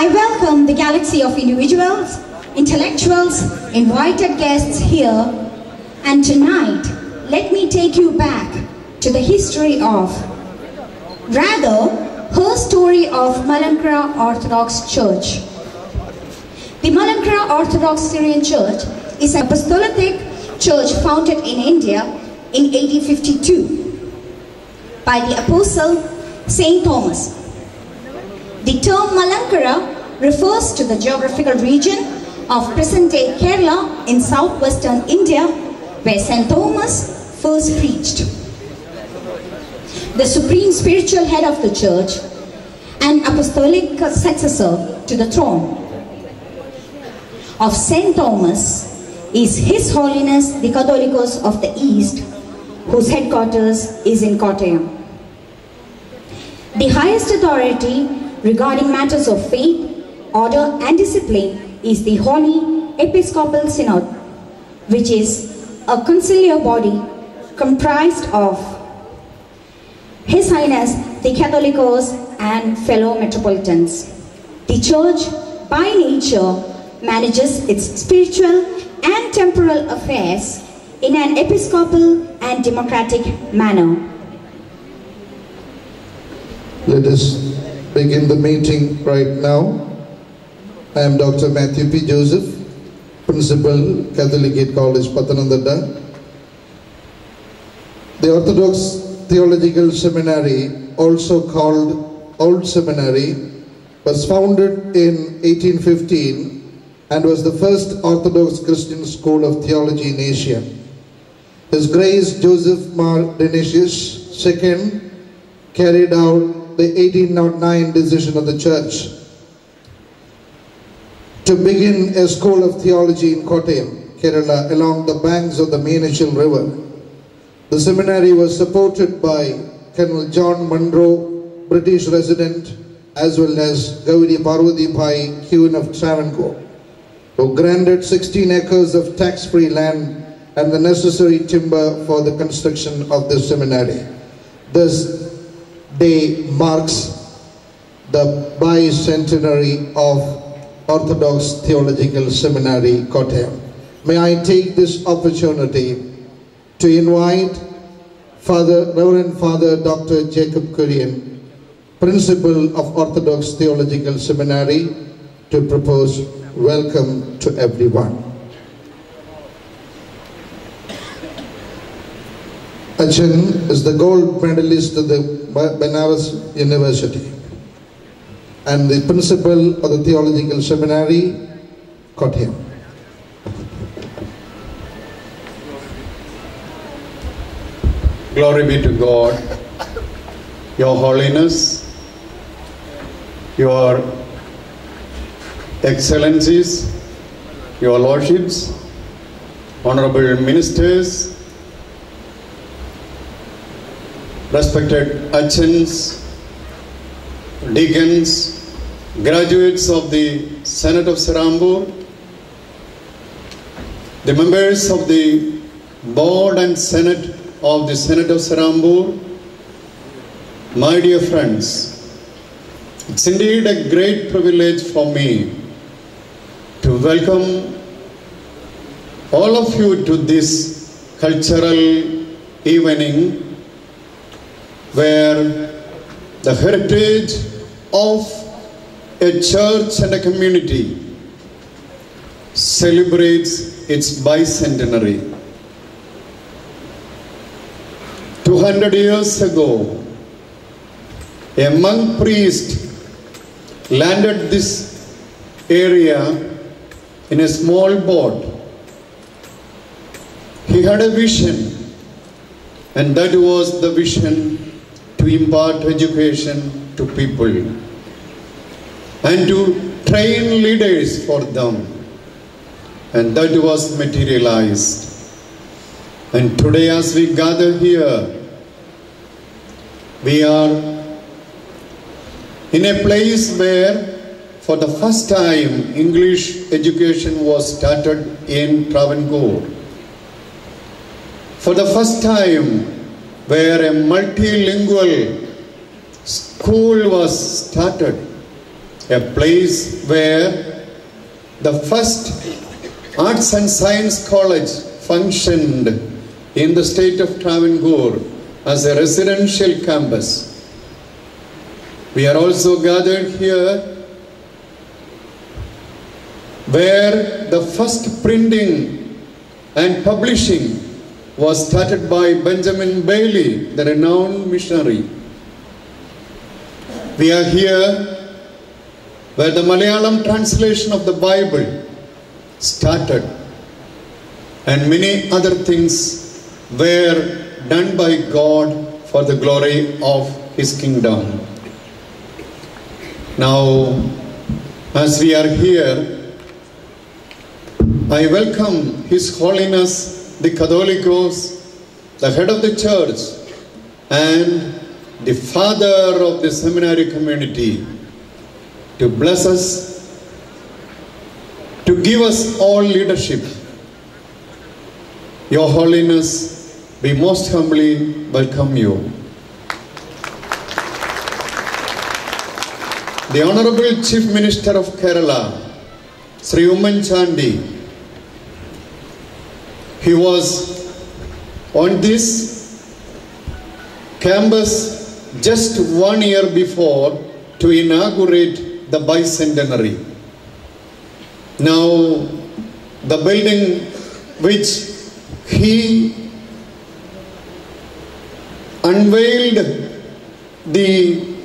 I welcome the galaxy of individuals, intellectuals, invited guests here, and tonight, let me take you back to the history of, rather, her story of Malankara Orthodox Church. The Malankara Orthodox Syrian Church is an apostolic church founded in India in 1852 by the Apostle Saint Thomas. The term Malankara refers to the geographical region of present-day Kerala in southwestern India, where Saint Thomas first preached. The supreme spiritual head of the church and apostolic successor to the throne of Saint Thomas is His Holiness the Catholicos of the East, whose headquarters is in Kottayam. The highest authority regarding matters of faith, order and discipline is the Holy Episcopal Synod, which is a conciliar body comprised of His Highness the Catholicos and fellow metropolitans. The Church, by nature, manages its spiritual and temporal affairs in an episcopal and democratic manner. Let us begin the meeting right now. I am Dr. Matthew P. Joseph, Principal, Catholic College, Pathanamthitta. The Orthodox Theological Seminary, also called Old Seminary, was founded in 1815 and was the first Orthodox Christian school of theology in Asia. His Grace Joseph Mar Dionysius II carried out the 1809 decision of the Church to begin a school of theology in Kottayam, Kerala, along the banks of the Meenachal River. The seminary was supported by Colonel John Munro, British resident, as well as Gaudi Parvati Pai, Queen of Travancore, who granted 16 acres of tax-free land and the necessary timber for the construction of the seminary. This day marks the bicentenary of Orthodox Theological Seminary, Kottayam. May I take this opportunity to invite Reverend Father Dr. Jacob Kurian, Principal of Orthodox Theological Seminary, to propose welcome to everyone. Achan is the gold medalist of the Banaras University and the Principal of the Theological Seminary, Kottayam. Glory be to God, Your Holiness, Your Excellencies, Your Lordships, Honorable Ministers, respected Achans, Deacons, graduates of the Senate of Serampore, the members of the Board and Senate of the Senate of Serampore, my dear friends, it's indeed a great privilege for me to welcome all of you to this cultural evening where the heritage of a church and a community celebrates its bicentenary. 200 years ago, a monk priest landed this area in a small boat. He had a vision, and that was the vision to impart education to people and to train leaders for them, and that was materialized. And today, as we gather here, we are in a place where for the first time English education was started in Travancore. For the first time where a multilingual school was started a place where the first Arts and Science College functioned in the state of Travancore as a residential campus. We are also gathered here where the first printing and publishing was started by Benjamin Bailey, the renowned missionary. We are here where the Malayalam translation of the Bible started, and many other things were done by God for the glory of His kingdom. Now, as we are here, I welcome His Holiness the Catholicos, the head of the church and the father of the seminary community, to bless us, to give us all leadership. Your Holiness, we most humbly welcome you. The Honorable Chief Minister of Kerala, Sri Oommen Chandy, he was on this campus just 1 year before to inaugurate the bicentenary. Now, the building which he unveiled the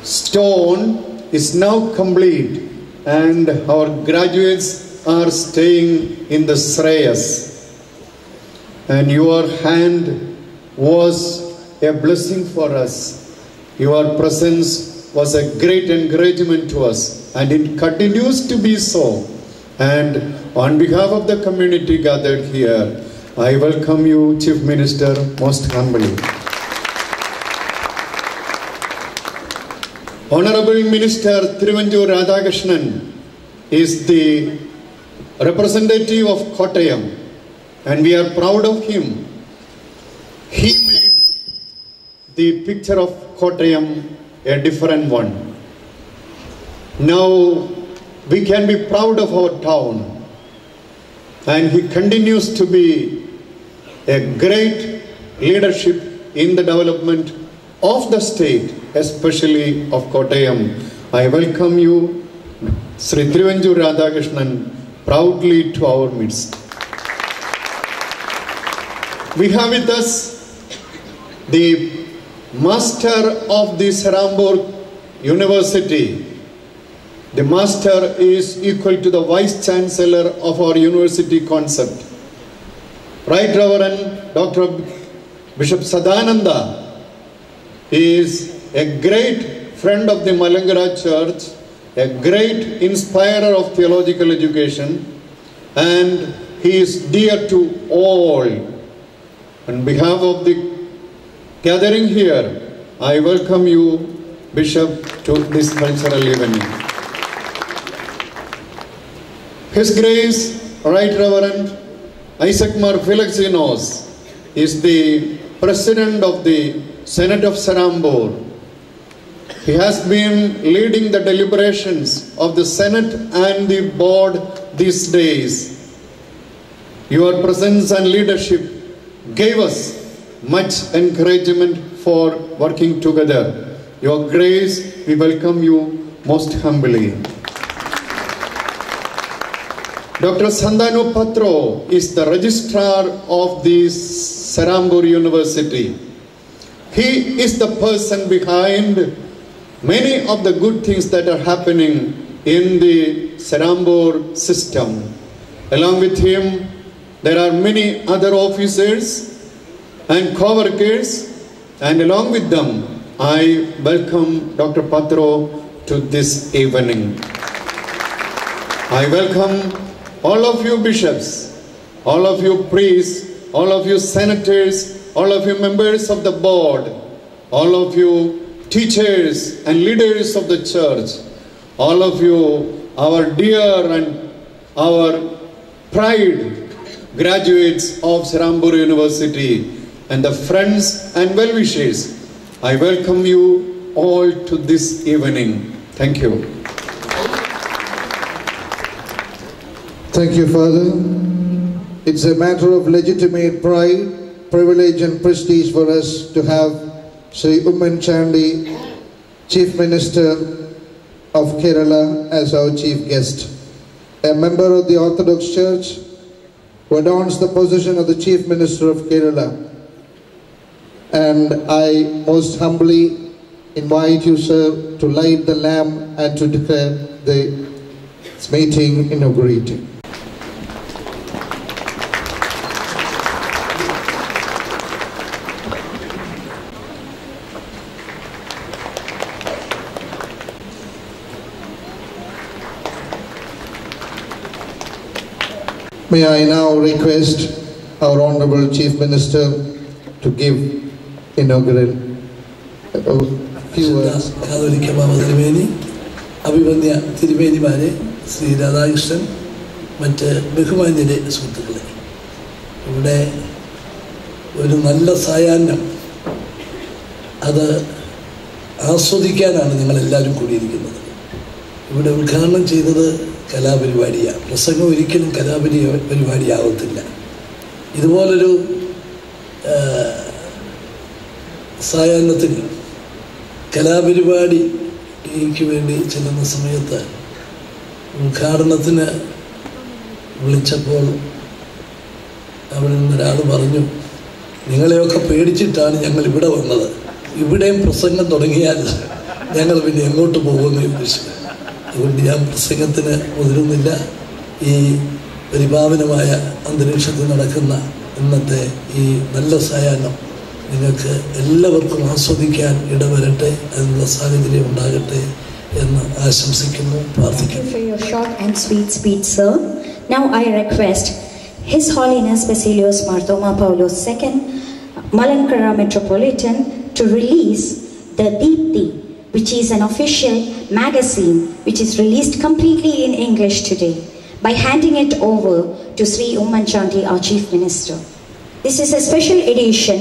stone is now complete, and our graduates are staying in the Shreyas. And your hand was a blessing for us. Your presence was a great encouragement to us, and it continues to be so. And on behalf of the community gathered here, I welcome you, Chief Minister, most humbly. Honorable Minister Thiruvanjur Radhakrishnan is the representative of Kottayam, and we are proud of him. He made the picture of Kottayam a different one. Now we can be proud of our town, and he continues to be a great leadership in the development of the state, especially of Kottayam. I welcome you, Sri Thiruvanjur Radhakrishnan, proudly to our midst. We have with us the master of the Sarambur University. The master is equal to the vice chancellor of our university concept. Right Reverend Dr. Bishop Sadananda is a great friend of the Malankara Church, a great inspirer of theological education, and he is dear to all. On behalf of the gathering here, I welcome you, Bishop, to this cultural evening. His Grace, Right Reverend Isaac Mar Philoxenos is the President of the Senate of Sarambur. He has been leading the deliberations of the Senate and the board these days. Your presence and leadership gave us much encouragement for working together. Your Grace, we welcome you most humbly. Dr. Sandanu Patro is the registrar of the Sarambur University. He is the person behind many of the good things that are happening in the Sarambur system. Along with him, there are many other officers and co-workers, and along with them, I welcome Dr. Patro to this evening. I welcome all of you bishops, all of you priests, all of you senators, all of you members of the board, all of you teachers and leaders of the church, all of you, our dear and our pride graduates of Sarambur University, and the friends and well-wishers, I welcome you all to this evening. Thank you. Thank you, Father. It's a matter of legitimate pride, privilege and prestige for us to have Sri Oommen Chandy, Chief Minister of Kerala, as our chief guest. A member of the Orthodox Church who adorns the position of the Chief Minister of Kerala. And I most humbly invite you, sir, to light the lamp and to declare the meeting inaugurated. May I now request our Honorable Chief Minister to give inaugural few words. Katholika Baba Tirumeni, Abhivandya Tirumeni Mare, Sri Radhakrishnan, മറ്റ് ബഹുമാന്യരെ സുഹൃത്തുക്കളെ, ഇവിടെ ഒരു നല്ല സായാഹ്നം അത് ആസ്വദിക്കാനാണ് നിങ്ങളെല്ലാവരും കൂടിയിരിക്കുന്നത്. ഇവിടെ ഉദ്ഘാടനം ചെയ്തത് കലാപരിപാടിയാണ്. പ്രസംഗം ഒരിക്കലും കലാപരിപാടിയാവത്തില്ല. ഇതുപോലൊരു സായാഹ്നത്തിൽ കലാപരിപാടിക്ക് വേണ്ടി ചെല്ലുന്ന സമയത്ത് ഉദ്ഘാടനത്തിന് വിളിച്ചപ്പോൾ അവിടെ നിന്നൊരാൾ പറഞ്ഞു, നിങ്ങളെയൊക്കെ പേടിച്ചിട്ടാണ് ഞങ്ങൾ ഇവിടെ വന്നത്, ഇവിടെയും പ്രസംഗം തുടങ്ങിയാൽ ഞങ്ങൾ പിന്നെ എങ്ങോട്ട് പോകുമെന്ന് ചോദിച്ചു. അതുകൊണ്ട് ഞാൻ പ്രസംഗത്തിന് മുതിരുന്നില്ല. ഈ പരിപാവനമായ അന്തരീക്ഷത്തിൽ നടക്കുന്ന ഇന്നത്തെ ഈ നല്ല സായാഹ്നം നിങ്ങൾക്ക് എല്ലാവർക്കും ആസ്വദിക്കാൻ ഇടവരട്ടെ, അതിനുള്ള സാഹചര്യം ഉണ്ടാകട്ടെ എന്ന് ആശംസിക്കുന്നു, പ്രാർത്ഥിക്കുന്നു. For your short and sweet speech, sir. Now I request His Holiness Basilios Marthoma Paulos II, Malankara Metropolitan, to release the Deepthi, which is an official magazine which is released completely in English today, by handing it over to Sri Oommen Chandy, our Chief Minister. This is a special edition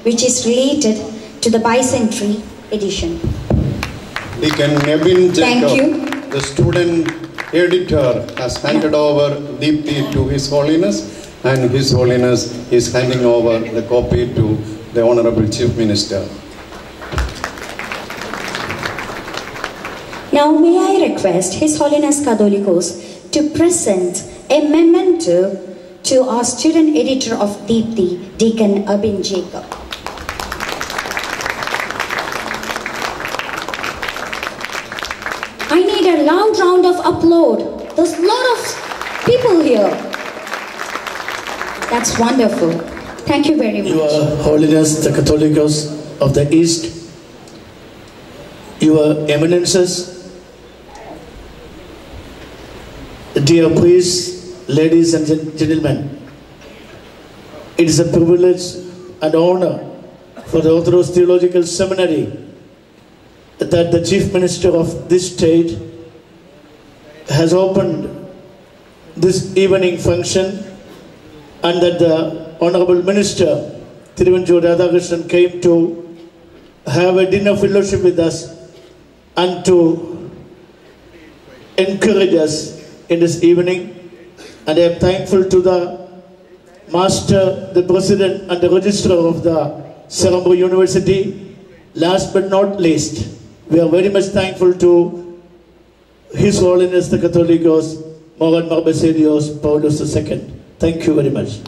which is related to the bicentenary edition. Deacon Nevin Thank Jacob, you. the student editor, has handed over Deepthi to His Holiness, and His Holiness is handing over the copy to the Honorable Chief Minister. Now may I request His Holiness Catholicos to present a memento to our student editor of Deepthi, Deacon Abin Jacob. I need a loud round of applause. There's a lot of people here. That's wonderful. Thank you very much. Your Holiness, the Catholicos of the East, Your Eminences, dear priests, ladies and gentlemen, it is a privilege and honor for the Orthodox Theological Seminary that the Chief Minister of this state has opened this evening function, and that the Honorable Minister Thiruvanchur Radhakrishnan came to have a dinner fellowship with us and to encourage us in this evening. And I am thankful to the Master, the President and the Registrar of the Serambu University. Last but not least, we are very much thankful to His Holiness the Catholicos, Moran Basilios Paulos II. Thank you very much.